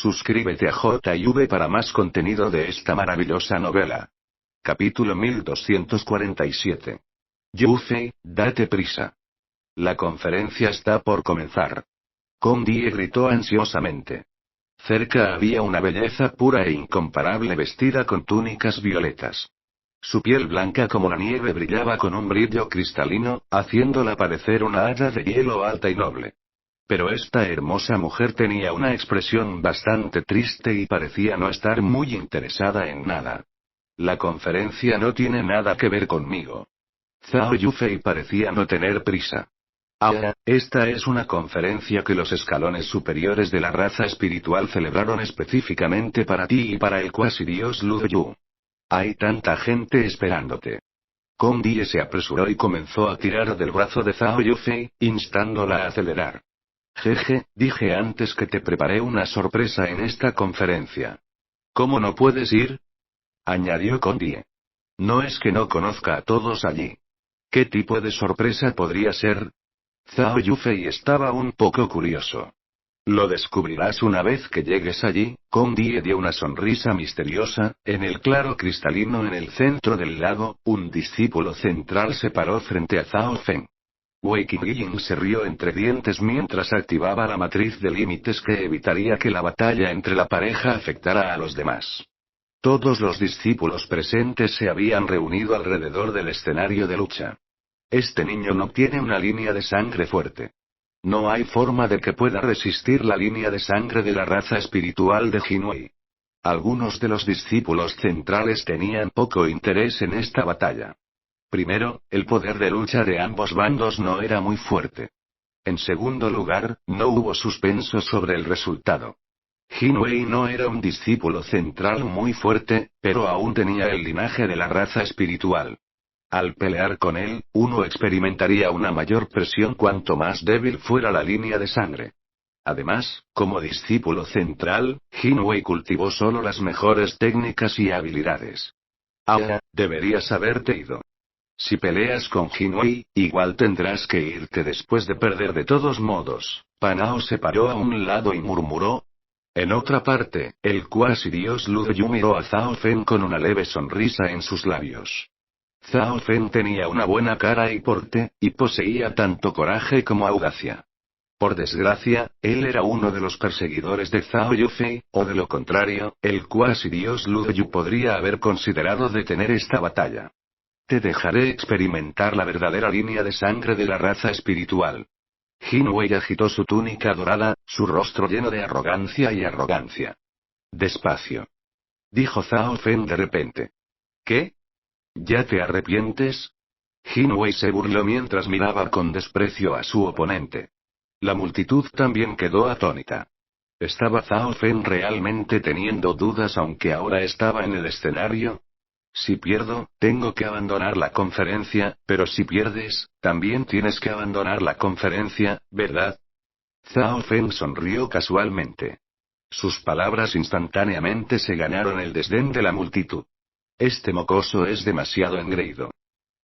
Suscríbete a JV para más contenido de esta maravillosa novela. Capítulo 1247. Yufei, date prisa. La conferencia está por comenzar. Condie gritó ansiosamente. Cerca había una belleza pura e incomparable vestida con túnicas violetas. Su piel blanca como la nieve brillaba con un brillo cristalino, haciéndola parecer una hada de hielo alta y noble. Pero esta hermosa mujer tenía una expresión bastante triste y parecía no estar muy interesada en nada. La conferencia no tiene nada que ver conmigo. Zhao Yufei parecía no tener prisa. Ahora, esta es una conferencia que los escalones superiores de la raza espiritual celebraron específicamente para ti y para el cuasi dios Lu Yu. Hay tanta gente esperándote. Condie se apresuró y comenzó a tirar del brazo de Zhao Yufei, instándola a acelerar. Jeje, dije antes que te preparé una sorpresa en esta conferencia. ¿Cómo no puedes ir? Añadió Condie. No es que no conozca a todos allí. ¿Qué tipo de sorpresa podría ser? Zhao Yufei estaba un poco curioso. Lo descubrirás una vez que llegues allí. Condie dio una sonrisa misteriosa. En el claro cristalino en el centro del lago, un discípulo central se paró frente a Zhao Feng. Wei Qingying se rió entre dientes mientras activaba la matriz de límites que evitaría que la batalla entre la pareja afectara a los demás. Todos los discípulos presentes se habían reunido alrededor del escenario de lucha. Este niño no tiene una línea de sangre fuerte. No hay forma de que pueda resistir la línea de sangre de la raza espiritual de Jinwei. Algunos de los discípulos centrales tenían poco interés en esta batalla. Primero, el poder de lucha de ambos bandos no era muy fuerte. En segundo lugar, no hubo suspenso sobre el resultado. Jinwei no era un discípulo central muy fuerte, pero aún tenía el linaje de la raza espiritual. Al pelear con él, uno experimentaría una mayor presión cuanto más débil fuera la línea de sangre. Además, como discípulo central, Jinwei cultivó solo las mejores técnicas y habilidades. Ahora, deberías haberte ido. Si peleas con Jinwei, igual tendrás que irte después de perder de todos modos. Panao se paró a un lado y murmuró. En otra parte, el cuasi dios Lu Yu miró a Zhao Feng con una leve sonrisa en sus labios. Zhao Feng tenía una buena cara y porte, y poseía tanto coraje como audacia. Por desgracia, él era uno de los perseguidores de Zhao Yufei, o de lo contrario, el cuasi dios Lu Yu podría haber considerado detener esta batalla. Te dejaré experimentar la verdadera línea de sangre de la raza espiritual. Jinwei agitó su túnica dorada, su rostro lleno de arrogancia y arrogancia. Despacio. Dijo Zhao Feng de repente. ¿Qué? ¿Ya te arrepientes? Jinwei se burló mientras miraba con desprecio a su oponente. La multitud también quedó atónita. ¿Estaba Zhao Feng realmente teniendo dudas aunque ahora estaba en el escenario? Si pierdo, tengo que abandonar la conferencia, pero si pierdes, también tienes que abandonar la conferencia, ¿verdad? Zhao Feng sonrió casualmente. Sus palabras instantáneamente se ganaron el desdén de la multitud. Este mocoso es demasiado engreído.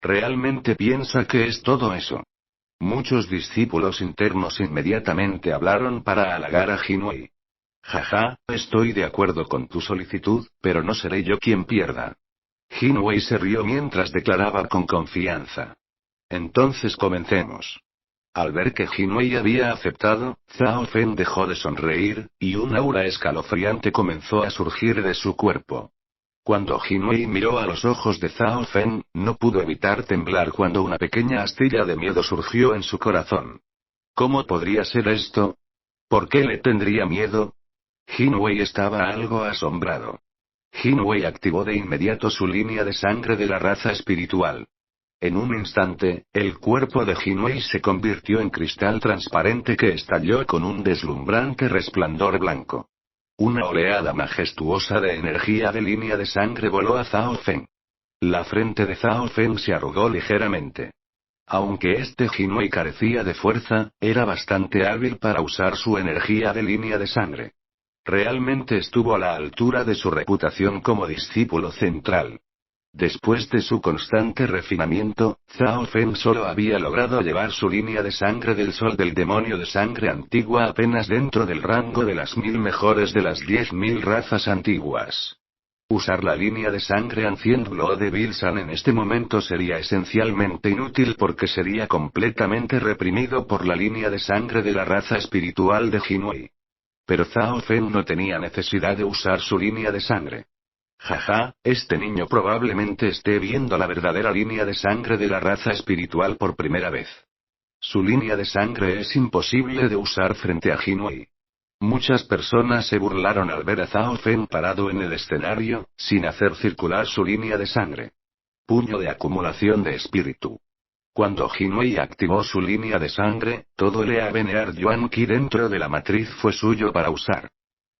¿Realmente piensa que es todo eso? Muchos discípulos internos inmediatamente hablaron para halagar a Jinwei. Jaja, estoy de acuerdo con tu solicitud, pero no seré yo quien pierda. Jinwei se rió mientras declaraba con confianza. Entonces comencemos. Al ver que Jinwei había aceptado, Zhao Feng dejó de sonreír, y un aura escalofriante comenzó a surgir de su cuerpo. Cuando Jinwei miró a los ojos de Zhao Feng, no pudo evitar temblar cuando una pequeña astilla de miedo surgió en su corazón. ¿Cómo podría ser esto? ¿Por qué le tendría miedo? Jinwei estaba algo asombrado. Jinwei activó de inmediato su línea de sangre de la raza espiritual. En un instante, el cuerpo de Jinwei se convirtió en cristal transparente que estalló con un deslumbrante resplandor blanco. Una oleada majestuosa de energía de línea de sangre voló a Zhao Feng. La frente de Zhao Feng se arrugó ligeramente. Aunque este Jinwei carecía de fuerza, era bastante hábil para usar su energía de línea de sangre. Realmente estuvo a la altura de su reputación como discípulo central. Después de su constante refinamiento, Zhao Feng solo había logrado llevar su línea de sangre del sol del demonio de sangre antigua apenas dentro del rango de las 1000 mejores de las 10.000 razas antiguas. Usar la línea de sangre Ancient Blood de Bilsan en este momento sería esencialmente inútil porque sería completamente reprimido por la línea de sangre de la raza espiritual de Jinwei. Pero Zhao Feng no tenía necesidad de usar su línea de sangre. Jaja, este niño probablemente esté viendo la verdadera línea de sangre de la raza espiritual por primera vez. Su línea de sangre es imposible de usar frente a Jinwei. Muchas personas se burlaron al ver a Zhao Feng parado en el escenario, sin hacer circular su línea de sangre. Puño de acumulación de espíritu. Cuando Jinwei activó su línea de sangre, todo el Eavenear Yuan Qi dentro de la matriz fue suyo para usar.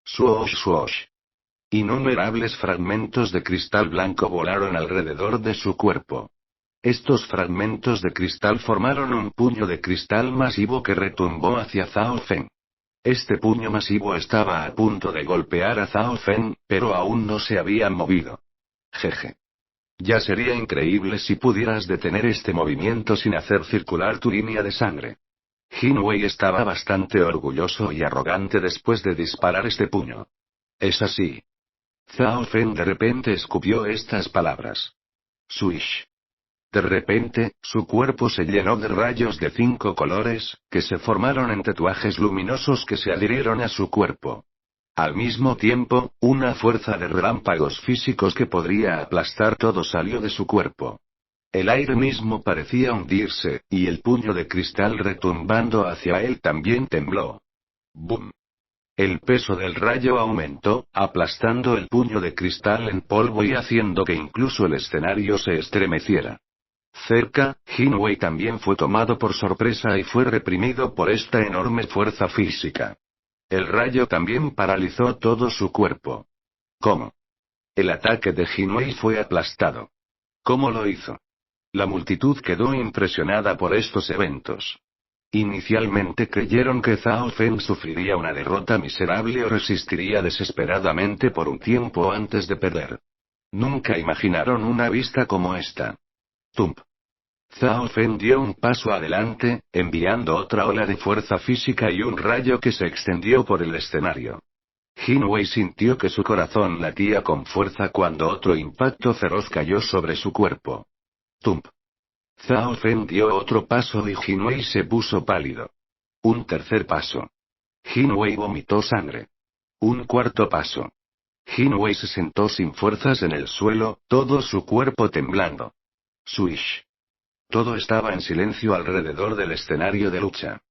Swoosh swoosh. Innumerables fragmentos de cristal blanco volaron alrededor de su cuerpo. Estos fragmentos de cristal formaron un puño de cristal masivo que retumbó hacia Zhao Feng. Este puño masivo estaba a punto de golpear a Zhao Feng, pero aún no se había movido. Jeje. Ya sería increíble si pudieras detener este movimiento sin hacer circular tu línea de sangre. Jinwei estaba bastante orgulloso y arrogante después de disparar este puño. Es así. Zhao Feng de repente escupió estas palabras. Swish. De repente, su cuerpo se llenó de rayos de 5 colores, que se formaron en tatuajes luminosos que se adhirieron a su cuerpo. Al mismo tiempo, una fuerza de relámpagos físicos que podría aplastar todo salió de su cuerpo. El aire mismo parecía hundirse, y el puño de cristal retumbando hacia él también tembló. ¡Bum! El peso del rayo aumentó, aplastando el puño de cristal en polvo y haciendo que incluso el escenario se estremeciera. Cerca, Jinwei también fue tomado por sorpresa y fue reprimido por esta enorme fuerza física. El rayo también paralizó todo su cuerpo. ¿Cómo? El ataque de Jinwei fue aplastado. ¿Cómo lo hizo? La multitud quedó impresionada por estos eventos. Inicialmente creyeron que Zhao Feng sufriría una derrota miserable o resistiría desesperadamente por un tiempo antes de perder. Nunca imaginaron una vista como esta. Tump. Zhao Feng dio un paso adelante, enviando otra ola de fuerza física y un rayo que se extendió por el escenario. Jinwei sintió que su corazón latía con fuerza cuando otro impacto feroz cayó sobre su cuerpo. Tump. Zhao Feng dio otro paso y Jinwei se puso pálido. Un tercer paso. Jinwei vomitó sangre. Un cuarto paso. Jinwei se sentó sin fuerzas en el suelo, todo su cuerpo temblando. Swish. Todo estaba en silencio alrededor del escenario de lucha.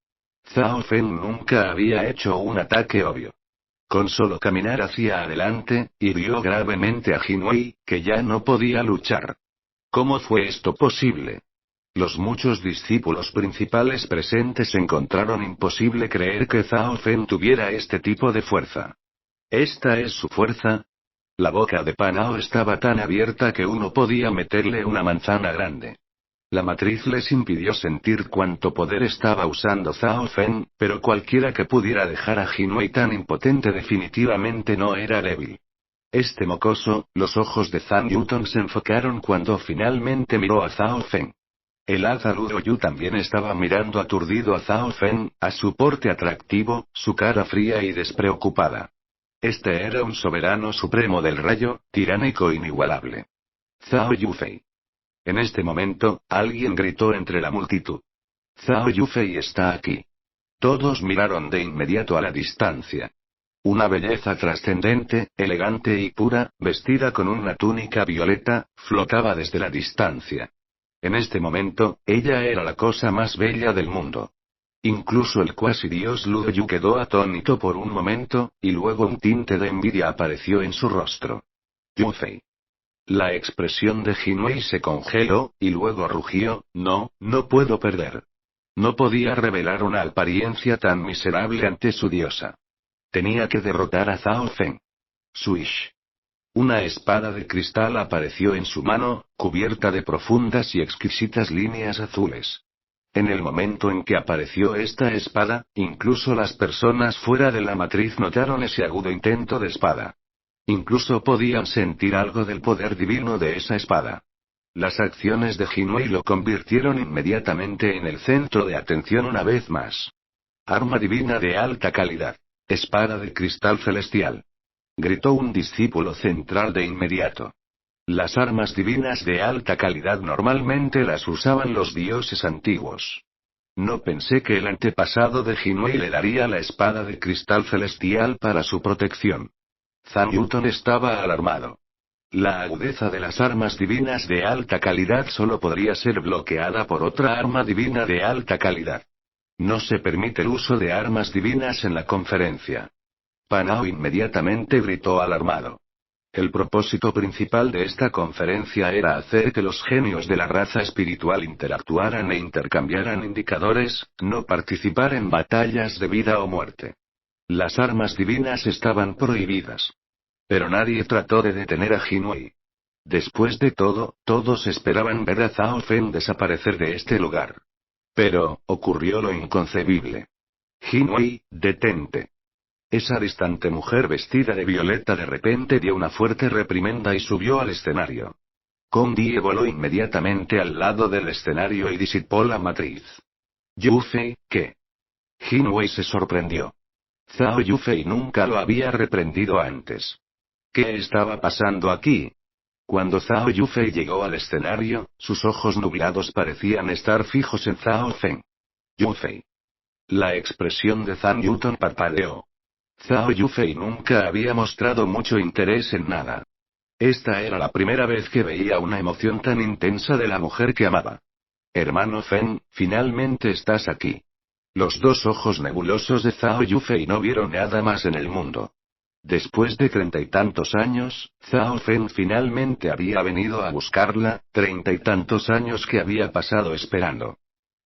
Zhao Feng nunca había hecho un ataque obvio. Con solo caminar hacia adelante, hirió gravemente a Jinwei, que ya no podía luchar. ¿Cómo fue esto posible? Los muchos discípulos principales presentes encontraron imposible creer que Zhao Feng tuviera este tipo de fuerza. ¿Esta es su fuerza? La boca de Panao estaba tan abierta que uno podía meterle una manzana grande. La matriz les impidió sentir cuánto poder estaba usando Zhao Feng, pero cualquiera que pudiera dejar a Jinwei tan impotente definitivamente no era débil. Este mocoso, los ojos de Zhang Yuton se enfocaron cuando finalmente miró a Zhao Feng. El hada Luo Yu también estaba mirando aturdido a Zhao Feng, a su porte atractivo, su cara fría y despreocupada. Este era un soberano supremo del rayo, tiránico inigualable. Zhao Yufei. En este momento, alguien gritó entre la multitud. Zhao Yufei está aquí. Todos miraron de inmediato a la distancia. Una belleza trascendente, elegante y pura, vestida con una túnica violeta, flotaba desde la distancia. En este momento, ella era la cosa más bella del mundo. Incluso el cuasi dios Luo Yu quedó atónito por un momento, y luego un tinte de envidia apareció en su rostro. Yufei. La expresión de Jinwei se congeló, y luego rugió, no puedo perder. No podía revelar una apariencia tan miserable ante su diosa. Tenía que derrotar a Zhao Feng. Swish. Una espada de cristal apareció en su mano, cubierta de profundas y exquisitas líneas azules. En el momento en que apareció esta espada, incluso las personas fuera de la matriz notaron ese agudo intento de espada. Incluso podían sentir algo del poder divino de esa espada. Las acciones de Jinwei lo convirtieron inmediatamente en el centro de atención una vez más. Arma divina de alta calidad. Espada de cristal celestial. Gritó un discípulo central de inmediato. Las armas divinas de alta calidad normalmente las usaban los dioses antiguos. No pensé que el antepasado de Jinwei le daría la espada de cristal celestial para su protección. Zhang Yuton estaba alarmado. La agudeza de las armas divinas de alta calidad solo podría ser bloqueada por otra arma divina de alta calidad. No se permite el uso de armas divinas en la conferencia. Panao inmediatamente gritó alarmado. El propósito principal de esta conferencia era hacer que los genios de la raza espiritual interactuaran e intercambiaran indicadores, no participar en batallas de vida o muerte. Las armas divinas estaban prohibidas. Pero nadie trató de detener a Jinwei. Después de todo, todos esperaban ver a Zhao Feng desaparecer de este lugar. Pero, ocurrió lo inconcebible. Jinwei, detente. Esa distante mujer vestida de violeta de repente dio una fuerte reprimenda y subió al escenario. Kong Die voló inmediatamente al lado del escenario y disipó la matriz. Yufei, ¿qué? Jinwei se sorprendió. Zhao Yufei nunca lo había reprendido antes. ¿Qué estaba pasando aquí? Cuando Zhao Yufei llegó al escenario, sus ojos nublados parecían estar fijos en Zhao Feng. Yufei. La expresión de Zhang Yuton parpadeó. Zhao Yufei nunca había mostrado mucho interés en nada. Esta era la primera vez que veía una emoción tan intensa de la mujer que amaba. Hermano Feng, finalmente estás aquí. Los dos ojos nebulosos de Zhao Yufei no vieron nada más en el mundo. Después de 30 y tantos años, Zhao Feng finalmente había venido a buscarla, 30 y tantos años que había pasado esperando.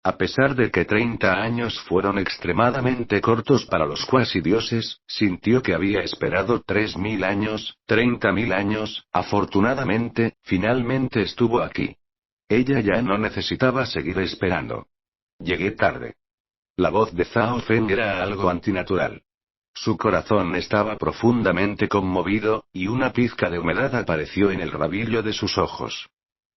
A pesar de que 30 años fueron extremadamente cortos para los cuasidioses, sintió que había esperado 3000 años, 30.000 años, afortunadamente, finalmente estuvo aquí. Ella ya no necesitaba seguir esperando. Llegué tarde. La voz de Zhao Feng era algo antinatural. Su corazón estaba profundamente conmovido, y una pizca de humedad apareció en el rabillo de sus ojos.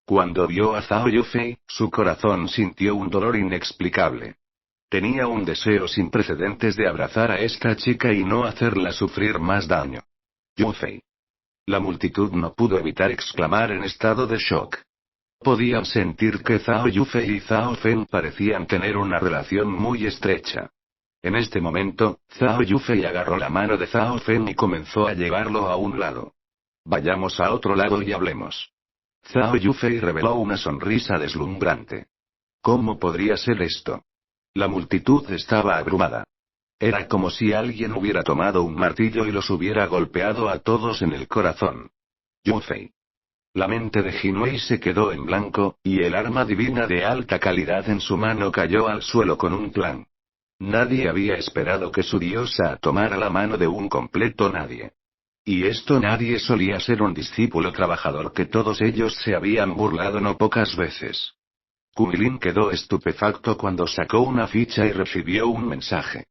Cuando vio a Zhao Yufei, su corazón sintió un dolor inexplicable. Tenía un deseo sin precedentes de abrazar a esta chica y no hacerla sufrir más daño. Yufei. La multitud no pudo evitar exclamar en estado de shock. Podían sentir que Zhao Yufei y Zhao Feng parecían tener una relación muy estrecha. En este momento, Zhao Yufei agarró la mano de Zhao Feng y comenzó a llevarlo a un lado. Vayamos a otro lado y hablemos. Zhao Yufei reveló una sonrisa deslumbrante. ¿Cómo podría ser esto? La multitud estaba abrumada. Era como si alguien hubiera tomado un martillo y los hubiera golpeado a todos en el corazón. Yufei. La mente de Jinwei se quedó en blanco, y el arma divina de alta calidad en su mano cayó al suelo con un clan. Nadie había esperado que su diosa tomara la mano de un completo nadie. Y esto nadie solía ser un discípulo trabajador que todos ellos se habían burlado no pocas veces. Kunlin quedó estupefacto cuando sacó una ficha y recibió un mensaje.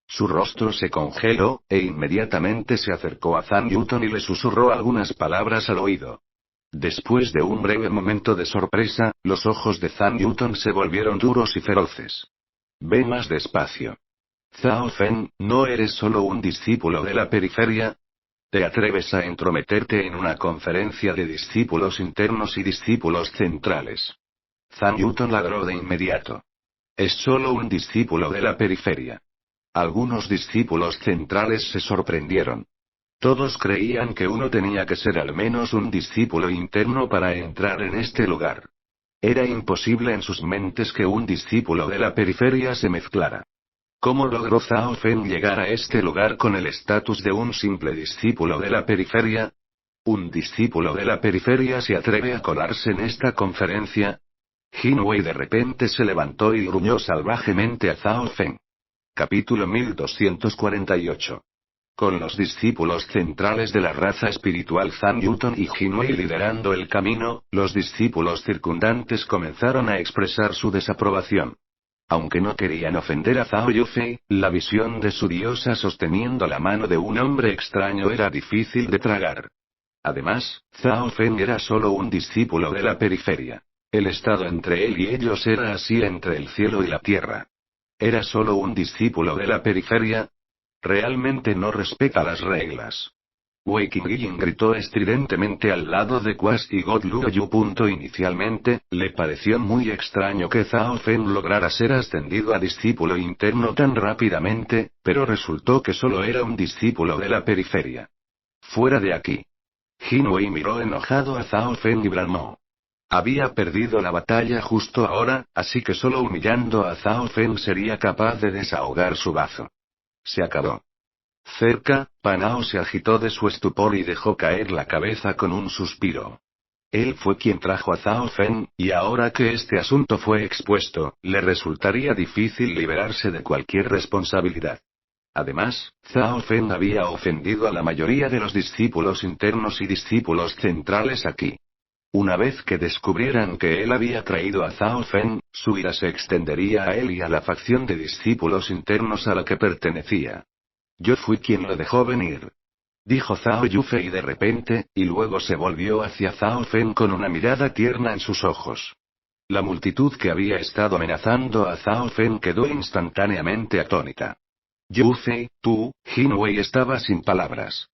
Su rostro se congeló, e inmediatamente se acercó a Zhang Yuton y le susurró algunas palabras al oído. Después de un breve momento de sorpresa, los ojos de Zhang Yuton se volvieron duros y feroces. Ve más despacio. Zhao Feng, ¿no eres solo un discípulo de la periferia? ¿Te atreves a entrometerte en una conferencia de discípulos internos y discípulos centrales? Zhang Yuton ladró de inmediato. Es solo un discípulo de la periferia. Algunos discípulos centrales se sorprendieron. Todos creían que uno tenía que ser al menos un discípulo interno para entrar en este lugar. Era imposible en sus mentes que un discípulo de la periferia se mezclara. ¿Cómo logró Zhao Feng llegar a este lugar con el estatus de un simple discípulo de la periferia? ¿Un discípulo de la periferia se atreve a colarse en esta conferencia? Jinwei de repente se levantó y gruñó salvajemente a Zhao Feng. Capítulo 1248. Con los discípulos centrales de la raza espiritual Zhang Yuton y Jinwei liderando el camino, los discípulos circundantes comenzaron a expresar su desaprobación. Aunque no querían ofender a Zhao Yufei, la visión de su diosa sosteniendo la mano de un hombre extraño era difícil de tragar. Además, Zhao Feng era solo un discípulo de la periferia. El estado entre él y ellos era así entre el cielo y la tierra. ¿Era solo un discípulo de la periferia? Realmente no respeta las reglas. Wei Qingyin gritó estridentemente al lado de Quas y God Luoyu. Inicialmente, le pareció muy extraño que Zhao Feng lograra ser ascendido a discípulo interno tan rápidamente, pero resultó que solo era un discípulo de la periferia. Fuera de aquí. Jin Wei miró enojado a Zhao Feng y bramó. Había perdido la batalla justo ahora, así que solo humillando a Zhao Feng sería capaz de desahogar su bazo. Se acabó. Cerca, Panao se agitó de su estupor y dejó caer la cabeza con un suspiro. Él fue quien trajo a Zhao Feng, y ahora que este asunto fue expuesto, le resultaría difícil liberarse de cualquier responsabilidad. Además, Zhao Feng había ofendido a la mayoría de los discípulos internos y discípulos centrales aquí. Una vez que descubrieran que él había traído a Zhao Feng, su ira se extendería a él y a la facción de discípulos internos a la que pertenecía. Yo fui quien lo dejó venir. Dijo Zhao Yufei de repente, y luego se volvió hacia Zhao Feng con una mirada tierna en sus ojos. La multitud que había estado amenazando a Zhao Feng quedó instantáneamente atónita. Yufei, tú, Jin Wei estaba sin palabras.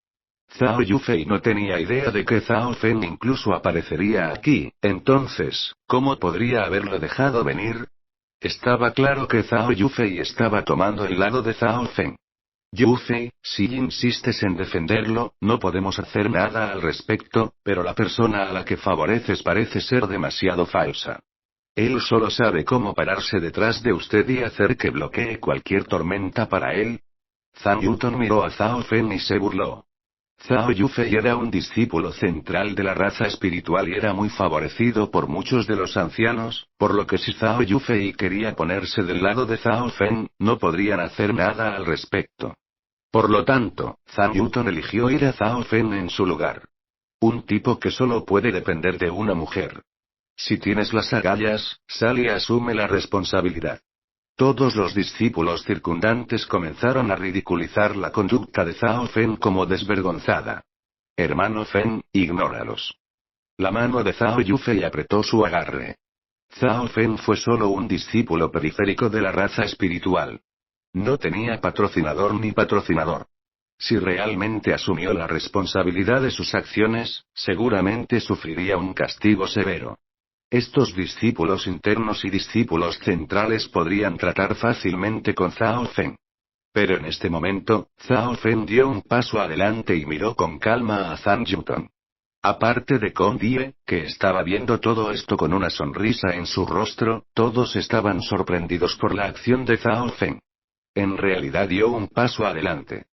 Zhao Yufei no tenía idea de que Zhao Feng incluso aparecería aquí, entonces, ¿cómo podría haberlo dejado venir? Estaba claro que Zhao Yufei estaba tomando el lado de Zhao Feng. Yufei, si insistes en defenderlo, no podemos hacer nada al respecto, pero la persona a la que favoreces parece ser demasiado falsa. Él solo sabe cómo pararse detrás de usted y hacer que bloquee cualquier tormenta para él. Zhang Yuton miró a Zhao Feng y se burló. Zhao Yufei era un discípulo central de la raza espiritual y era muy favorecido por muchos de los ancianos, por lo que si Zhao Yufei quería ponerse del lado de Zhao Feng, no podrían hacer nada al respecto. Por lo tanto, Zhang Yuton eligió ir a Zhao Feng en su lugar. Un tipo que solo puede depender de una mujer. Si tienes las agallas, sal y asume la responsabilidad. Todos los discípulos circundantes comenzaron a ridiculizar la conducta de Zhao Feng como desvergonzada. Hermano Feng, ignóralos. La mano de Zhao Yufei apretó su agarre. Zhao Feng fue solo un discípulo periférico de la raza espiritual. No tenía patrocinador ni patrocinador. Si realmente asumió la responsabilidad de sus acciones, seguramente sufriría un castigo severo. Estos discípulos internos y discípulos centrales podrían tratar fácilmente con Zhao Feng. Pero en este momento, Zhao Feng dio un paso adelante y miró con calma a Zhang Yuton. Aparte de Kong Die, que estaba viendo todo esto con una sonrisa en su rostro, todos estaban sorprendidos por la acción de Zhao Feng. En realidad dio un paso adelante.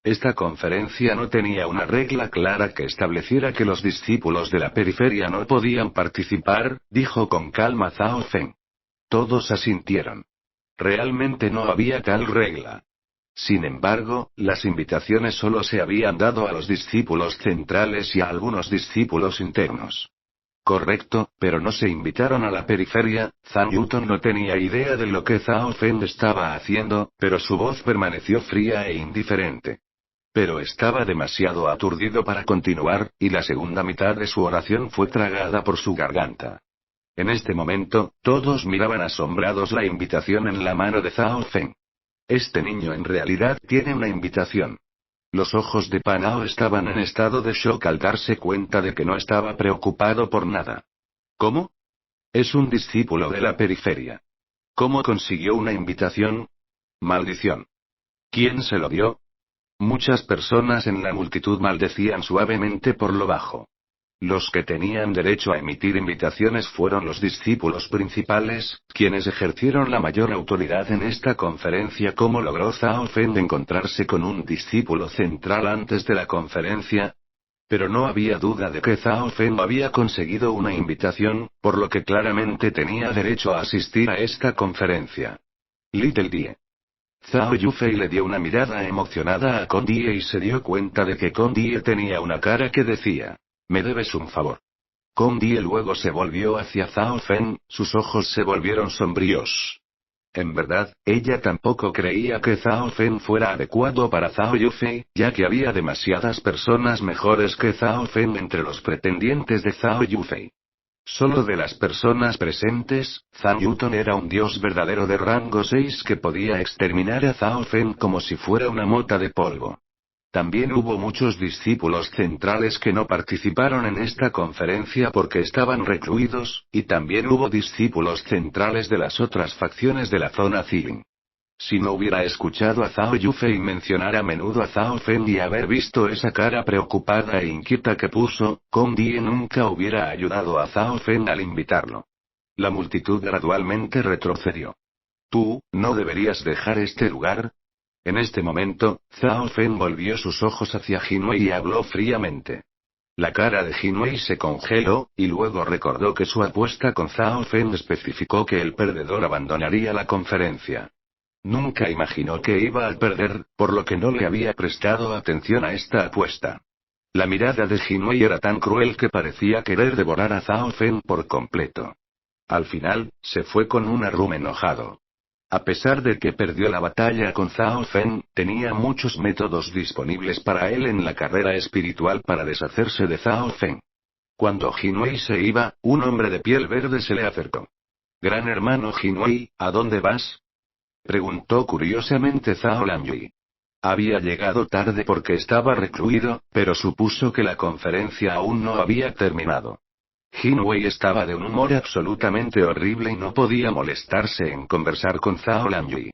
Esta conferencia no tenía una regla clara que estableciera que los discípulos de la periferia no podían participar, dijo con calma Zhao Feng. Todos asintieron. Realmente no había tal regla. Sin embargo, las invitaciones solo se habían dado a los discípulos centrales y a algunos discípulos internos. Correcto, pero no se invitaron a la periferia. Zhang Yuton no tenía idea de lo que Zhao Feng estaba haciendo, pero su voz permaneció fría e indiferente. Pero estaba demasiado aturdido para continuar, y la segunda mitad de su oración fue tragada por su garganta. En este momento, todos miraban asombrados la invitación en la mano de Zhao Feng. Este niño en realidad tiene una invitación. Los ojos de Panao estaban en estado de shock al darse cuenta de que no estaba preocupado por nada. ¿Cómo? Es un discípulo de la periferia. ¿Cómo consiguió una invitación? Maldición. ¿Quién se lo dio? Muchas personas en la multitud maldecían suavemente por lo bajo. Los que tenían derecho a emitir invitaciones fueron los discípulos principales, quienes ejercieron la mayor autoridad en esta conferencia. ¿Cómo logró Zhao Feng encontrarse con un discípulo central antes de la conferencia? Pero no había duda de que Zhao Feng había conseguido una invitación, por lo que claramente tenía derecho a asistir a esta conferencia. Little Die. Zhao Yufei le dio una mirada emocionada a Kong Die y se dio cuenta de que Kong Die tenía una cara que decía: me debes un favor. Kong Die luego se volvió hacia Zhao Feng, sus ojos se volvieron sombríos. En verdad, ella tampoco creía que Zhao Fen fuera adecuado para Zhao Yufei, ya que había demasiadas personas mejores que Zhao Fen entre los pretendientes de Zhao Yufei. Solo de las personas presentes, Zhang Yuton era un dios verdadero de rango 6 que podía exterminar a Zhao Fen como si fuera una mota de polvo. También hubo muchos discípulos centrales que no participaron en esta conferencia porque estaban recluidos, y también hubo discípulos centrales de las otras facciones de la zona Zilin. Si no hubiera escuchado a Zhao Yufei mencionar a menudo a Zhao Fen y haber visto esa cara preocupada e inquieta que puso, Kong Die nunca hubiera ayudado a Zhao Fen al invitarlo. La multitud gradualmente retrocedió. «¿Tú, no deberías dejar este lugar?» En este momento, Zhao Fen volvió sus ojos hacia Jinwei y habló fríamente. La cara de Jinwei se congeló, y luego recordó que su apuesta con Zhao Fen especificó que el perdedor abandonaría la conferencia. Nunca imaginó que iba a perder, por lo que no le había prestado atención a esta apuesta. La mirada de Jinwei era tan cruel que parecía querer devorar a Zhao Fen por completo. Al final, se fue con un Arum enojado. A pesar de que perdió la batalla con Zhao Fen, tenía muchos métodos disponibles para él en la carrera espiritual para deshacerse de Zhao Fen. Cuando Jinwei se iba, un hombre de piel verde se le acercó. «Gran hermano Jinwei, ¿a dónde vas?», preguntó curiosamente Zhao Lanjui. Había llegado tarde porque estaba recluido, pero supuso que la conferencia aún no había terminado. Jinwei estaba de un humor absolutamente horrible y no podía molestarse en conversar con Zhao Lanjui.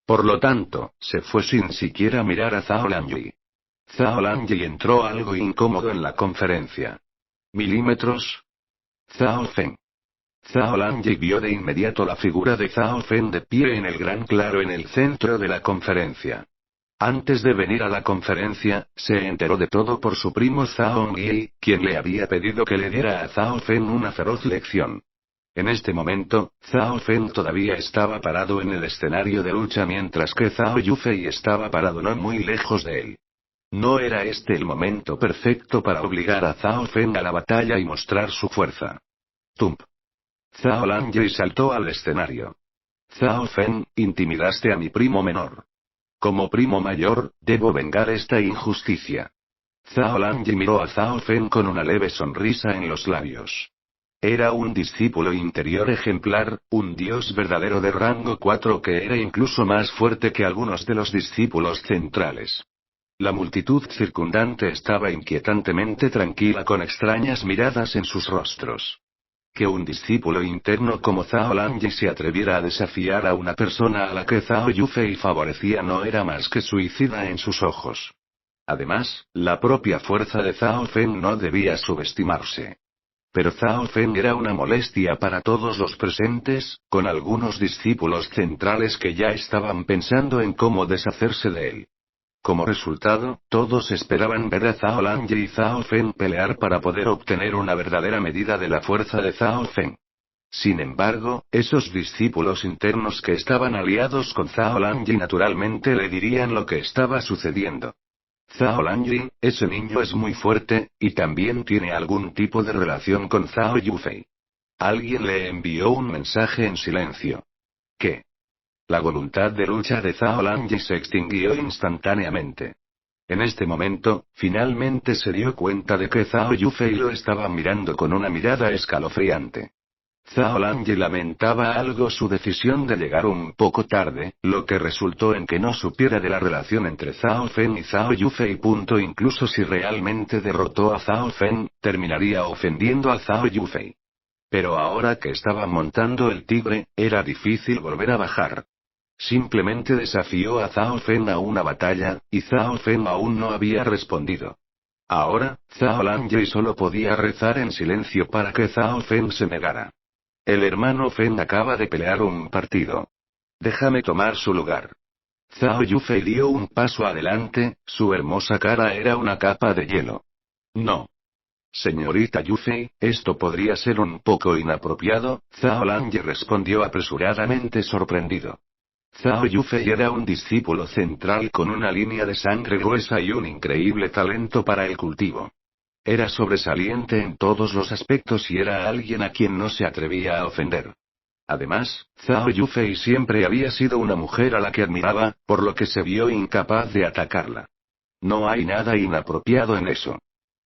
Por lo tanto, se fue sin siquiera mirar a Zhao Lanjui. Zhao Lanjui entró algo incómodo en la conferencia. ¿Milímetros? Zhao Fen. Zhao Lanjui vio de inmediato la figura de Zhao Fen de pie en el gran claro en el centro de la conferencia. Antes de venir a la conferencia, se enteró de todo por su primo Zhao Ngi, quien le había pedido que le diera a Zhao Fen una feroz lección. En este momento, Zhao Fen todavía estaba parado en el escenario de lucha mientras que Zhao Yufei estaba parado no muy lejos de él. ¿No era este el momento perfecto para obligar a Zhao Fen a la batalla y mostrar su fuerza? Tump. Zhao Lanjui saltó al escenario. «Zhao Fen, intimidaste a mi primo menor. Como primo mayor, debo vengar esta injusticia». Zhao Lanjui miró a Zhao Fen con una leve sonrisa en los labios. Era un discípulo interior ejemplar, un dios verdadero de rango 4 que era incluso más fuerte que algunos de los discípulos centrales. La multitud circundante estaba inquietantemente tranquila con extrañas miradas en sus rostros. Que un discípulo interno como Zhao Lanjui se atreviera a desafiar a una persona a la que Zhao Yufei favorecía no era más que suicida en sus ojos. Además, la propia fuerza de Zhao Fen no debía subestimarse. Pero Zhao Fen era una molestia para todos los presentes, con algunos discípulos centrales que ya estaban pensando en cómo deshacerse de él. Como resultado, todos esperaban ver a Zhao Lanjui y Zhao Fen pelear para poder obtener una verdadera medida de la fuerza de Zhao Fen. Sin embargo, esos discípulos internos que estaban aliados con Zhao Lanjui naturalmente le dirían lo que estaba sucediendo. «Zhao Lanjui, ese niño es muy fuerte, y también tiene algún tipo de relación con Zhao Yufei». Alguien le envió un mensaje en silencio. ¿Qué? La voluntad de lucha de Zhao Lanjui se extinguió instantáneamente. En este momento, finalmente se dio cuenta de que Zhao Yufei lo estaba mirando con una mirada escalofriante. Zhao Lanjui lamentaba algo su decisión de llegar un poco tarde, lo que resultó en que no supiera de la relación entre Zhao Fen y Zhao Yufei. Incluso si realmente derrotó a Zhao Fen, terminaría ofendiendo a Zhao Yufei. Pero ahora que estaba montando el tigre, era difícil volver a bajar. Simplemente desafió a Zhao Fen a una batalla, y Zhao Fen aún no había respondido. Ahora, Zhao Lanjui solo podía rezar en silencio para que Zhao Fen se negara. El hermano Fen acaba de pelear un partido. Déjame tomar su lugar. Zhao Yufei dio un paso adelante, su hermosa cara era una capa de hielo. No. Señorita Yufei, esto podría ser un poco inapropiado, Zhao Lanjui respondió apresuradamente sorprendido. Zhao Yufei era un discípulo central con una línea de sangre gruesa y un increíble talento para el cultivo. Era sobresaliente en todos los aspectos y era alguien a quien no se atrevía a ofender. Además, Zhao Yufei siempre había sido una mujer a la que admiraba, por lo que se vio incapaz de atacarla. No hay nada inapropiado en eso.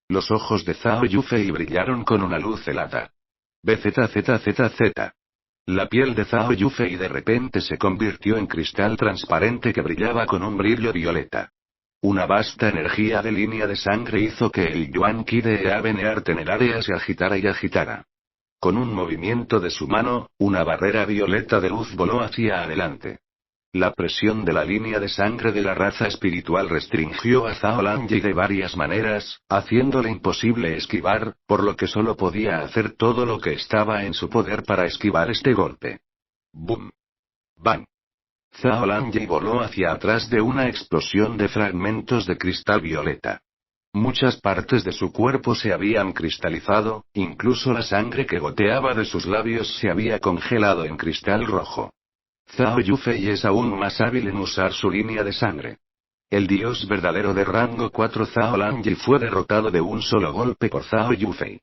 Los ojos de Zhao Yufei brillaron con una luz helada. BZZZZ. La piel de Zhao Yufei de repente se convirtió en cristal transparente que brillaba con un brillo violeta. Una vasta energía de línea de sangre hizo que el Yuan Qi de Eavenear Teneraria se agitara y agitara. Con un movimiento de su mano, una barrera violeta de luz voló hacia adelante. La presión de la línea de sangre de la raza espiritual restringió a Zhao Lanyi de varias maneras, haciéndole imposible esquivar, por lo que solo podía hacer todo lo que estaba en su poder para esquivar este golpe. ¡Bum! ¡Bang! Zhao Lanyi voló hacia atrás de una explosión de fragmentos de cristal violeta. Muchas partes de su cuerpo se habían cristalizado, incluso la sangre que goteaba de sus labios se había congelado en cristal rojo. Zhao Yufei es aún más hábil en usar su línea de sangre. El dios verdadero de rango 4 Zhao Lanyi fue derrotado de un solo golpe por Zhao Yufei.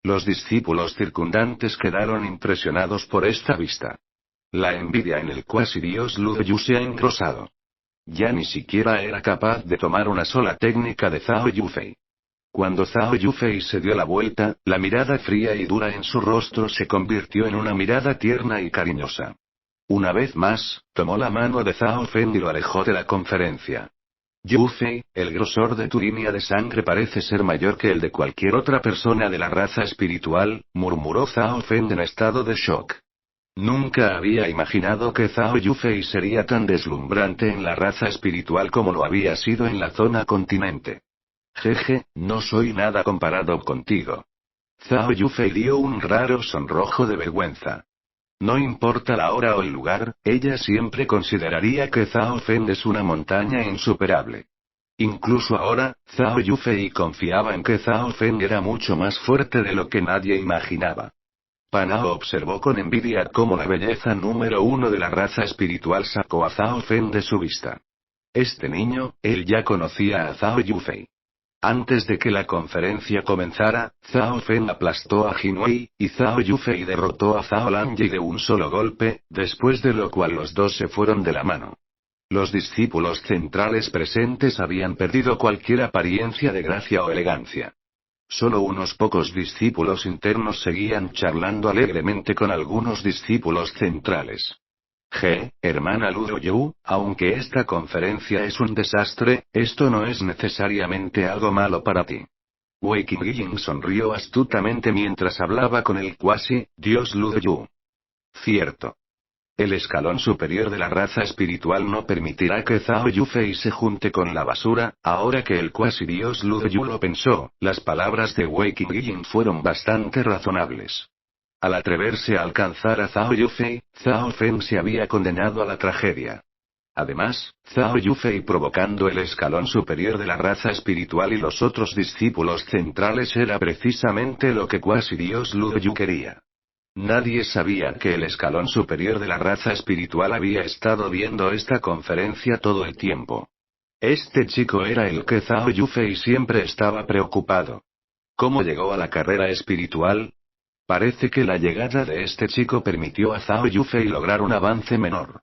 Los discípulos circundantes quedaron impresionados por esta vista. La envidia en el cuasi dios Lu Yu se ha engrosado. Ya ni siquiera era capaz de tomar una sola técnica de Zhao Yufei. Cuando Zhao Yufei se dio la vuelta, la mirada fría y dura en su rostro se convirtió en una mirada tierna y cariñosa. Una vez más, tomó la mano de Zhao Fen y lo alejó de la conferencia. Yufei, el grosor de tu línea de sangre parece ser mayor que el de cualquier otra persona de la raza espiritual, murmuró Zhao Fen en estado de shock. Nunca había imaginado que Zhao Yufei sería tan deslumbrante en la raza espiritual como lo había sido en la zona continente. Jeje, no soy nada comparado contigo. Zhao Yufei dio un raro sonrojo de vergüenza. No importa la hora o el lugar, ella siempre consideraría que Zhao Fen es una montaña insuperable. Incluso ahora, Zhao Yufei confiaba en que Zhao Fen era mucho más fuerte de lo que nadie imaginaba. Panao observó con envidia cómo la belleza número 1 de la raza espiritual sacó a Zhao Fen de su vista. Este niño, él ya conocía a Zhao Yufei. Antes de que la conferencia comenzara, Zhao Fen aplastó a Jin Wei, y Zhao Yufei derrotó a Zhao Lanyi de un solo golpe, después de lo cual los dos se fueron de la mano. Los discípulos centrales presentes habían perdido cualquier apariencia de gracia o elegancia. Solo unos pocos discípulos internos seguían charlando alegremente con algunos discípulos centrales. Hermana Lu Yu, aunque esta conferencia es un desastre, esto no es necesariamente algo malo para ti. Wei Qingying sonrió astutamente mientras hablaba con el cuasi dios Lu Yu. Cierto. El escalón superior de la raza espiritual no permitirá que Zhao Yufei se junte con la basura. Ahora que el cuasi dios Lu Yu lo pensó, las palabras de Wei Qingying fueron bastante razonables. Al atreverse a alcanzar a Zhao Yufei, Zhao Fen se había condenado a la tragedia. Además, Zhao Yufei provocando el escalón superior de la raza espiritual y los otros discípulos centrales era precisamente lo que cuasi dios Lu Yu quería. Nadie sabía que el escalón superior de la raza espiritual había estado viendo esta conferencia todo el tiempo. Este chico era el que Zhao Yufei siempre estaba preocupado. ¿Cómo llegó a la carrera espiritual? Parece que la llegada de este chico permitió a Zhao Yufei lograr un avance menor.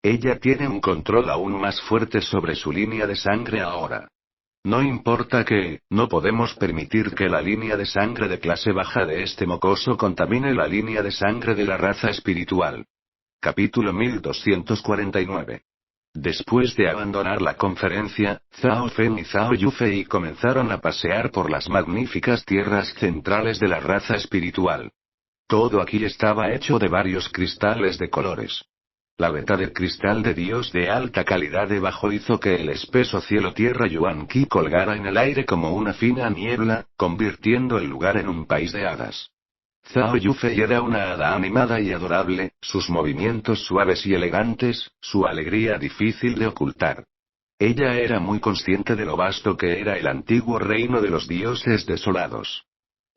Ella tiene un control aún más fuerte sobre su línea de sangre ahora. No importa que, no podemos permitir que la línea de sangre de clase baja de este mocoso contamine la línea de sangre de la raza espiritual. Capítulo 1249. Después de abandonar la conferencia, Zhao Fen y Zhao Yufei comenzaron a pasear por las magníficas tierras centrales de la raza espiritual. Todo aquí estaba hecho de varios cristales de colores. La veta del cristal de Dios de alta calidad debajo hizo que el espeso cielo-tierra Yuan Qi colgara en el aire como una fina niebla, convirtiendo el lugar en un país de hadas. Zhao Yufei era una hada animada y adorable, sus movimientos suaves y elegantes, su alegría difícil de ocultar. Ella era muy consciente de lo vasto que era el antiguo reino de los dioses desolados.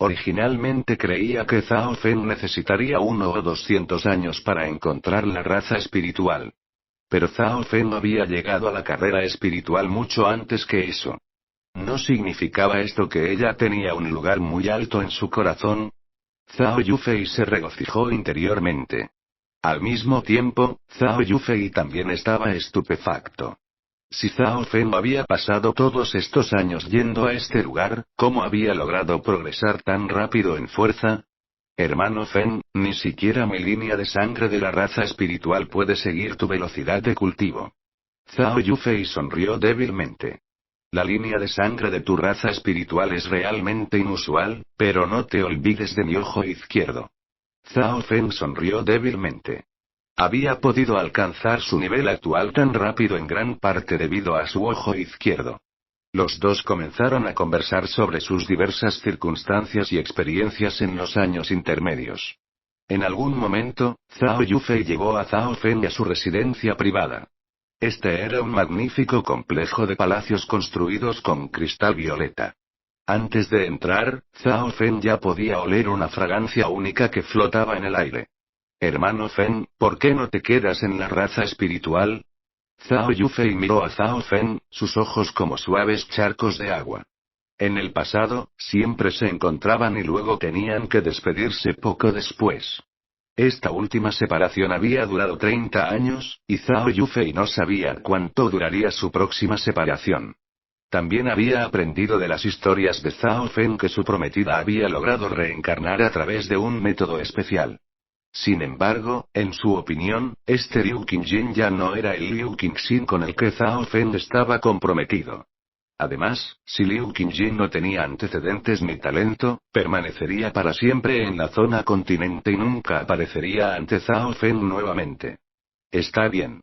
Originalmente creía que Zhao Fen necesitaría 1 o 200 años para encontrar la raza espiritual. Pero Zhao Fen había llegado a la carrera espiritual mucho antes que eso. ¿No significaba esto que ella tenía un lugar muy alto en su corazón? Zhao Yufei se regocijó interiormente. Al mismo tiempo, Zhao Yufei también estaba estupefacto. Si Zhao Feng había pasado todos estos años yendo a este lugar, ¿cómo había logrado progresar tan rápido en fuerza? Hermano Feng, ni siquiera mi línea de sangre de la raza espiritual puede seguir tu velocidad de cultivo. Zhao Yufei sonrió débilmente. La línea de sangre de tu raza espiritual es realmente inusual, pero no te olvides de mi ojo izquierdo. Zhao Feng sonrió débilmente. Había podido alcanzar su nivel actual tan rápido en gran parte debido a su ojo izquierdo. Los dos comenzaron a conversar sobre sus diversas circunstancias y experiencias en los años intermedios. En algún momento, Zhao Yufei llevó a Zhao Feng a su residencia privada. Este era un magnífico complejo de palacios construidos con cristal violeta. Antes de entrar, Zhao Feng ya podía oler una fragancia única que flotaba en el aire. Hermano Feng, ¿por qué no te quedas en la raza espiritual? Zhao Yufei miró a Zhao Feng, sus ojos como suaves charcos de agua. En el pasado, siempre se encontraban y luego tenían que despedirse poco después. Esta última separación había durado 30 años, y Zhao Yufei no sabía cuánto duraría su próxima separación. También había aprendido de las historias de Zhao Feng que su prometida había logrado reencarnar a través de un método especial. Sin embargo, en su opinión, este Liu Qingjin ya no era el Liu Qingxin con el que Zhao Feng estaba comprometido. Además, si Liu Qingjin no tenía antecedentes ni talento, permanecería para siempre en la zona continente y nunca aparecería ante Zhao Feng nuevamente. Está bien.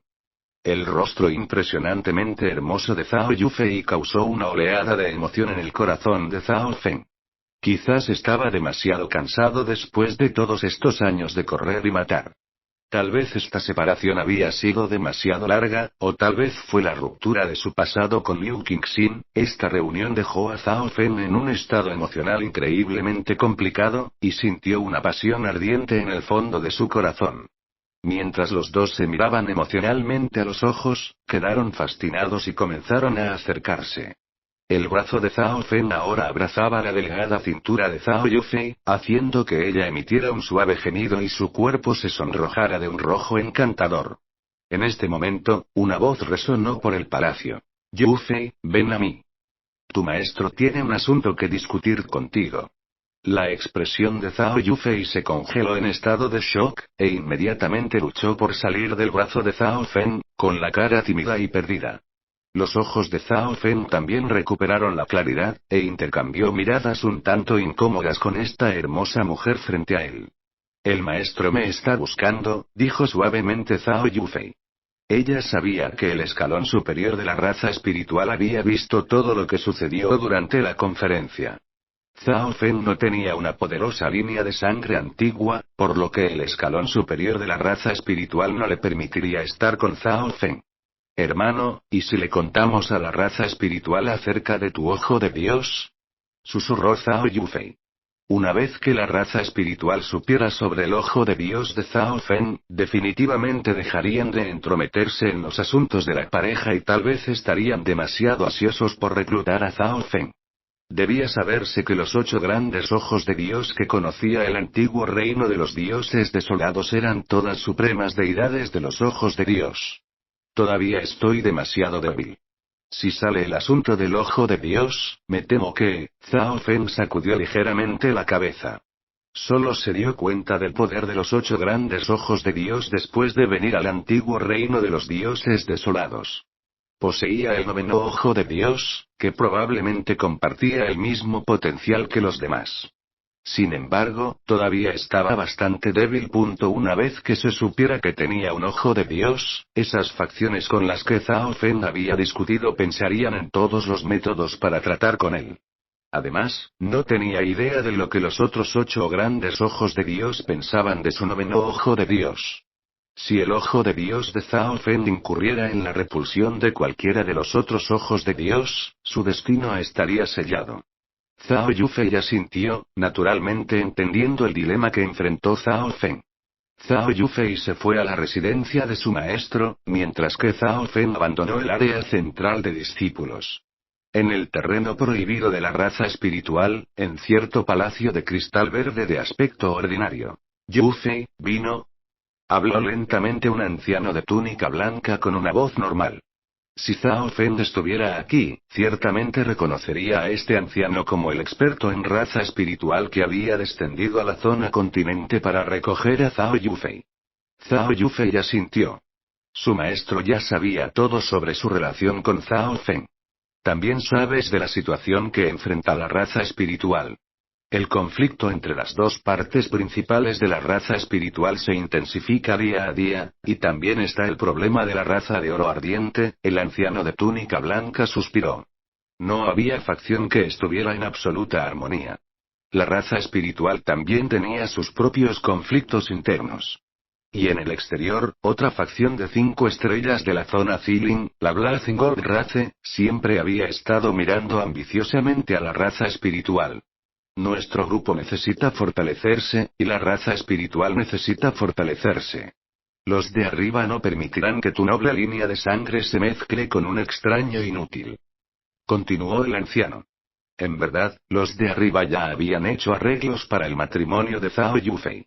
El rostro impresionantemente hermoso de Zhao Yufei causó una oleada de emoción en el corazón de Zhao Feng. Quizás estaba demasiado cansado después de todos estos años de correr y matar. Tal vez esta separación había sido demasiado larga, o tal vez fue la ruptura de su pasado con Liu Qingxin. Esta reunión dejó a Zhao Feng en un estado emocional increíblemente complicado, y sintió una pasión ardiente en el fondo de su corazón. Mientras los dos se miraban emocionalmente a los ojos, quedaron fascinados y comenzaron a acercarse. El brazo de Zhao Feng ahora abrazaba la delgada cintura de Zhao Yufei, haciendo que ella emitiera un suave gemido y su cuerpo se sonrojara de un rojo encantador. En este momento, una voz resonó por el palacio. Yufei, ven a mí. Tu maestro tiene un asunto que discutir contigo. La expresión de Zhao Yufei se congeló en estado de shock, e inmediatamente luchó por salir del brazo de Zhao Feng, con la cara tímida y perdida. Los ojos de Zhao Feng también recuperaron la claridad, e intercambió miradas un tanto incómodas con esta hermosa mujer frente a él. El maestro me está buscando, dijo suavemente Zhao Yufei. Ella sabía que el escalón superior de la raza espiritual había visto todo lo que sucedió durante la conferencia. Zhao Feng no tenía una poderosa línea de sangre antigua, por lo que el escalón superior de la raza espiritual no le permitiría estar con Zhao Feng. Hermano, ¿y si le contamos a la raza espiritual acerca de tu ojo de Dios? Susurró Zhao Yufei. Una vez que la raza espiritual supiera sobre el ojo de Dios de Zhao Feng, definitivamente dejarían de entrometerse en los asuntos de la pareja y tal vez estarían demasiado ansiosos por reclutar a Zhao Feng. Debía saberse que los 8 grandes ojos de Dios que conocía el antiguo reino de los dioses desolados eran todas supremas deidades de los ojos de Dios. Todavía estoy demasiado débil. Si sale el asunto del ojo de Dios, me temo que... Zhao Feng sacudió ligeramente la cabeza. Solo se dio cuenta del poder de los 8 grandes ojos de Dios después de venir al antiguo reino de los dioses desolados. Poseía el 9º ojo de Dios, que probablemente compartía el mismo potencial que los demás. Sin embargo, todavía estaba bastante débil. Una vez que se supiera que tenía un ojo de Dios, esas facciones con las que Zhao Feng había discutido pensarían en todos los métodos para tratar con él. Además, no tenía idea de lo que los otros 8 grandes ojos de Dios pensaban de su 9º ojo de Dios. Si el ojo de Dios de Zhao Feng incurriera en la repulsión de cualquiera de los otros ojos de Dios, su destino estaría sellado. Zhao Yufei asintió, naturalmente entendiendo el dilema que enfrentó Zhao Feng. Zhao Yufei se fue a la residencia de su maestro, mientras que Zhao Feng abandonó el área central de discípulos. En el terreno prohibido de la raza espiritual, en cierto palacio de cristal verde de aspecto ordinario. Yufei, vino. Habló lentamente un anciano de túnica blanca con una voz normal. Si Zhao Feng estuviera aquí, ciertamente reconocería a este anciano como el experto en raza espiritual que había descendido a la zona continente para recoger a Zhao Yufei. Zhao Yufei asintió. Su maestro ya sabía todo sobre su relación con Zhao Feng. También sabes de la situación que enfrenta la raza espiritual. El conflicto entre las dos partes principales de la raza espiritual se intensifica día a día, y también está el problema de la raza de oro ardiente. El anciano de túnica blanca suspiró. No había facción que estuviera en absoluta armonía. La raza espiritual también tenía sus propios conflictos internos. Y en el exterior, otra facción de 5 estrellas de la zona Ceiling, la Blazing Gold Race, siempre había estado mirando ambiciosamente a la raza espiritual. Nuestro grupo necesita fortalecerse, y la raza espiritual necesita fortalecerse. Los de arriba no permitirán que tu noble línea de sangre se mezcle con un extraño inútil. Continuó el anciano. En verdad, los de arriba ya habían hecho arreglos para el matrimonio de Zhao Yufei.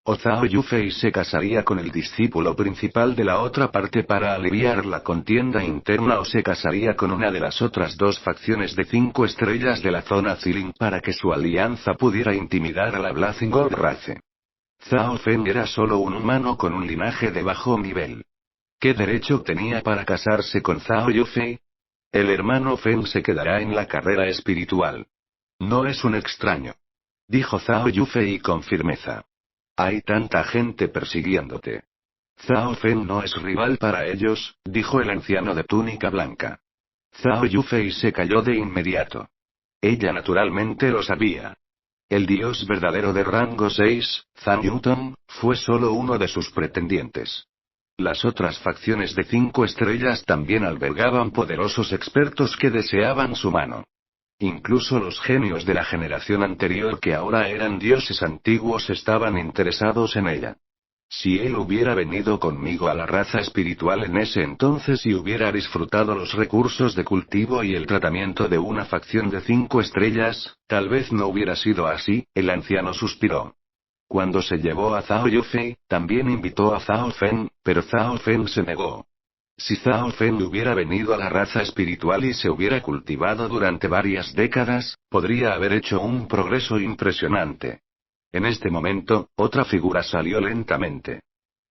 O Zhao Yufei se casaría con el discípulo principal de la otra parte para aliviar la contienda interna, o se casaría con una de las otras dos facciones de 5 estrellas de la zona Ceiling para que su alianza pudiera intimidar a la Blazing Gold Race. Zhao Feng era solo un humano con un linaje de bajo nivel. ¿Qué derecho tenía para casarse con Zhao Yufei? El hermano Feng se quedará en la carrera espiritual. No es un extraño. Dijo Zhao Yufei con firmeza. Hay tanta gente persiguiéndote. Zhao Feng no es rival para ellos, dijo el anciano de túnica blanca. Zhao Yufei se calló de inmediato. Ella naturalmente lo sabía. El dios verdadero de rango 6, Zhang Newton, fue solo uno de sus pretendientes. Las otras facciones de 5 estrellas también albergaban poderosos expertos que deseaban su mano. Incluso los genios de la generación anterior, que ahora eran dioses antiguos, estaban interesados en ella. Si él hubiera venido conmigo a la raza espiritual en ese entonces y hubiera disfrutado los recursos de cultivo y el tratamiento de una facción de 5 estrellas, tal vez no hubiera sido así. El anciano suspiró. Cuando se llevó a Zhao Yufei, también invitó a Zhao Feng, pero Zhao Feng se negó. Si Zhao Feng hubiera venido a la raza espiritual y se hubiera cultivado durante varias décadas, podría haber hecho un progreso impresionante. En este momento, otra figura salió lentamente.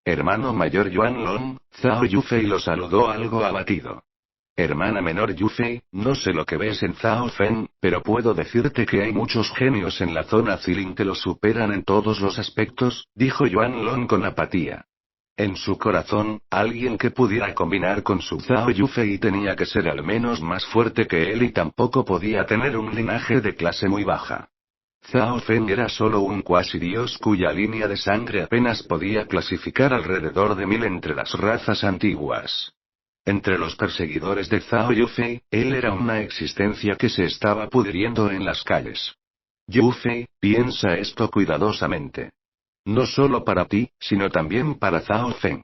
Hermano mayor Yuan Long, Zhao Yufei lo saludó algo abatido. Hermana menor Yufei, no sé lo que ves en Zhao Feng, pero puedo decirte que hay muchos genios en la zona Ceiling que lo superan en todos los aspectos, dijo Yuan Long con apatía. En su corazón, alguien que pudiera combinar con su Zhao Yufei tenía que ser al menos más fuerte que él, y tampoco podía tener un linaje de clase muy baja. Zhao Feng era solo un cuasi dios cuya línea de sangre apenas podía clasificar alrededor de 1000 entre las razas antiguas. Entre los perseguidores de Zhao Yufei, él era una existencia que se estaba pudriendo en las calles. Yufei, piensa esto cuidadosamente. No solo para ti, sino también para Zhao Feng.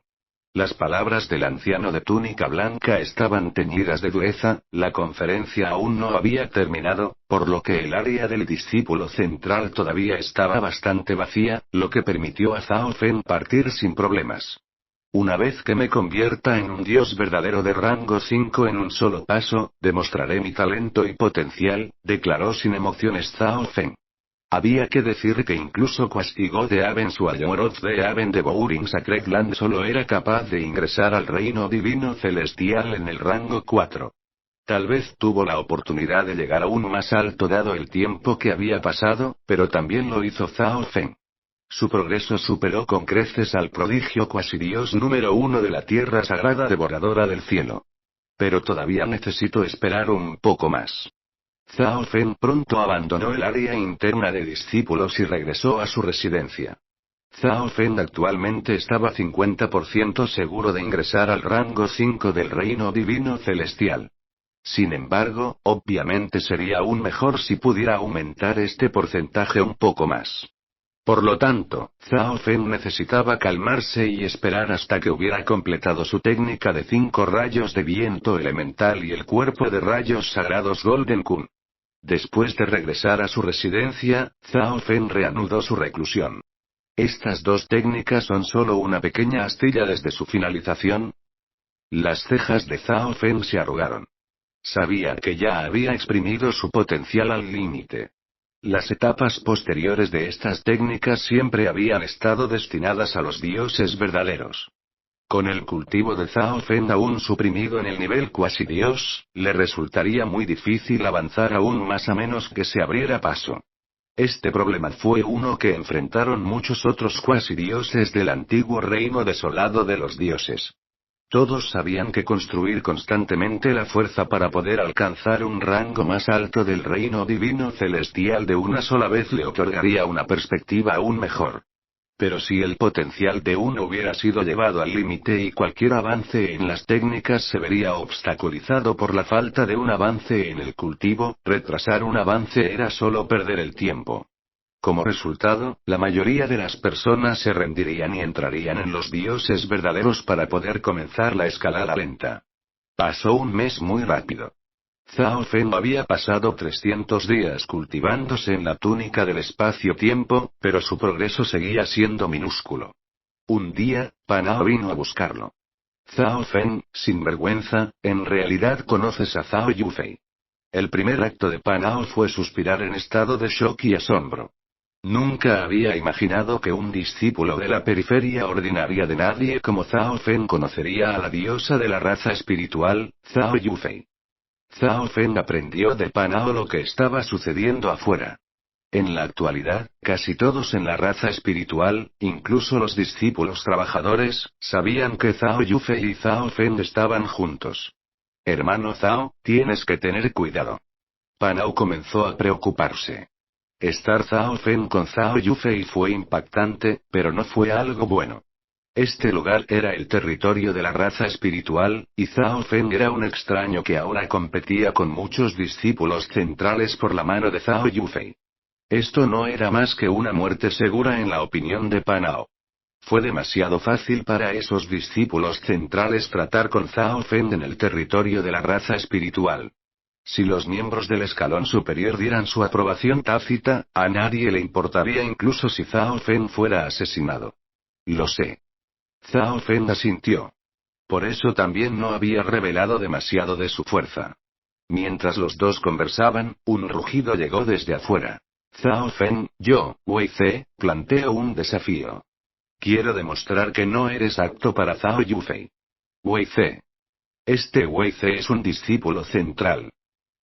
Las palabras del anciano de túnica blanca estaban teñidas de dureza. La conferencia aún no había terminado, por lo que el área del discípulo central todavía estaba bastante vacía, lo que permitió a Zhao Feng partir sin problemas. Una vez que me convierta en un dios verdadero de rango 5 en un solo paso, demostraré mi talento y potencial, declaró sin emociones Zhao Feng. Había que decir que incluso Quasigo de Aben Suayoroth de Aben de Bouring Sacred Land solo era capaz de ingresar al reino divino celestial en el rango 4. Tal vez tuvo la oportunidad de llegar aún más alto dado el tiempo que había pasado, pero también lo hizo Zhao Feng. Su progreso superó con creces al prodigio Quasidios número 1 de la tierra sagrada devoradora del cielo. Pero todavía necesito esperar un poco más. Zhao Feng pronto abandonó el área interna de discípulos y regresó a su residencia. Zhao Feng actualmente estaba 50% seguro de ingresar al rango 5 del reino divino celestial. Sin embargo, obviamente sería aún mejor si pudiera aumentar este porcentaje un poco más. Por lo tanto, Zhao Feng necesitaba calmarse y esperar hasta que hubiera completado su técnica de 5 rayos de viento elemental y el cuerpo de rayos sagrados Golden Kun. Después de regresar a su residencia, Zhao Feng reanudó su reclusión. Estas dos técnicas son solo una pequeña astilla desde su finalización. Las cejas de Zhao Fen se arrugaron. Sabía que ya había exprimido su potencial al límite. Las etapas posteriores de estas técnicas siempre habían estado destinadas a los dioses verdaderos. Con el cultivo de Zhao Fen aún suprimido en el nivel cuasi dios, le resultaría muy difícil avanzar aún más a menos que se abriera paso. Este problema fue uno que enfrentaron muchos otros cuasi dioses del antiguo reino desolado de los dioses. Todos sabían que construir constantemente la fuerza para poder alcanzar un rango más alto del reino divino celestial de una sola vez le otorgaría una perspectiva aún mejor. Pero si el potencial de uno hubiera sido llevado al límite y cualquier avance en las técnicas se vería obstaculizado por la falta de un avance en el cultivo, retrasar un avance era solo perder el tiempo. Como resultado, la mayoría de las personas se rendirían y entrarían en los dioses verdaderos para poder comenzar la escalada lenta. Pasó un mes muy rápido. Zhao Fen había pasado 300 días cultivándose en la túnica del espacio-tiempo, pero su progreso seguía siendo minúsculo. Un día, Panao vino a buscarlo. Zhao Fen, sin vergüenza, en realidad conoces a Zhao Yufei. El primer acto de Panao fue suspirar en estado de shock y asombro. Nunca había imaginado que un discípulo de la periferia ordinaria de nadie como Zhao Fen conocería a la diosa de la raza espiritual, Zhao Yufei. Zhao Fen aprendió de Panao lo que estaba sucediendo afuera. En la actualidad, casi todos en la raza espiritual, incluso los discípulos trabajadores, sabían que Zhao Yufei y Zhao Fen estaban juntos. Hermano Zhao, tienes que tener cuidado. Panao comenzó a preocuparse. Estar Zhao Fen con Zhao Yufei fue impactante, pero no fue algo bueno. Este lugar era el territorio de la raza espiritual, y Zhao Fen era un extraño que ahora competía con muchos discípulos centrales por la mano de Zhao Yufei. Esto no era más que una muerte segura en la opinión de Panao. Fue demasiado fácil para esos discípulos centrales tratar con Zhao Fen en el territorio de la raza espiritual. Si los miembros del escalón superior dieran su aprobación tácita, a nadie le importaría incluso si Zhao Fen fuera asesinado. Lo sé. Zhao Fen asintió. Por eso también no había revelado demasiado de su fuerza. Mientras los dos conversaban, un rugido llegó desde afuera. Zhao Fen, yo, Wei Ze, planteo un desafío. Quiero demostrar que no eres apto para Zhao Yufei. Wei Ze. Este Wei Ze es un discípulo central.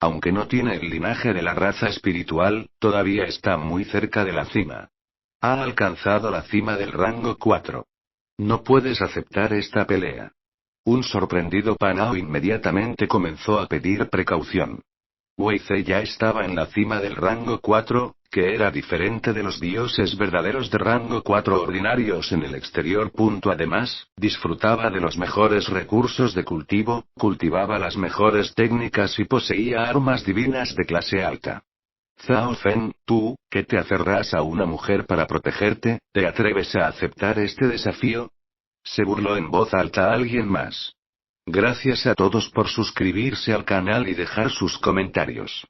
Aunque no tiene el linaje de la raza espiritual, todavía está muy cerca de la cima. Ha alcanzado la cima del rango 4. No puedes aceptar esta pelea. Un sorprendido Panao inmediatamente comenzó a pedir precaución. Wei Ze ya estaba en la cima del rango 4, que era diferente de los dioses verdaderos de rango 4 ordinarios en el exterior. Además, disfrutaba de los mejores recursos de cultivo, cultivaba las mejores técnicas y poseía armas divinas de clase alta. Zhao Fen, tú, que te aferras a una mujer para protegerte, ¿te atreves a aceptar este desafío? Se burló en voz alta alguien más. Gracias a todos por suscribirse al canal y dejar sus comentarios.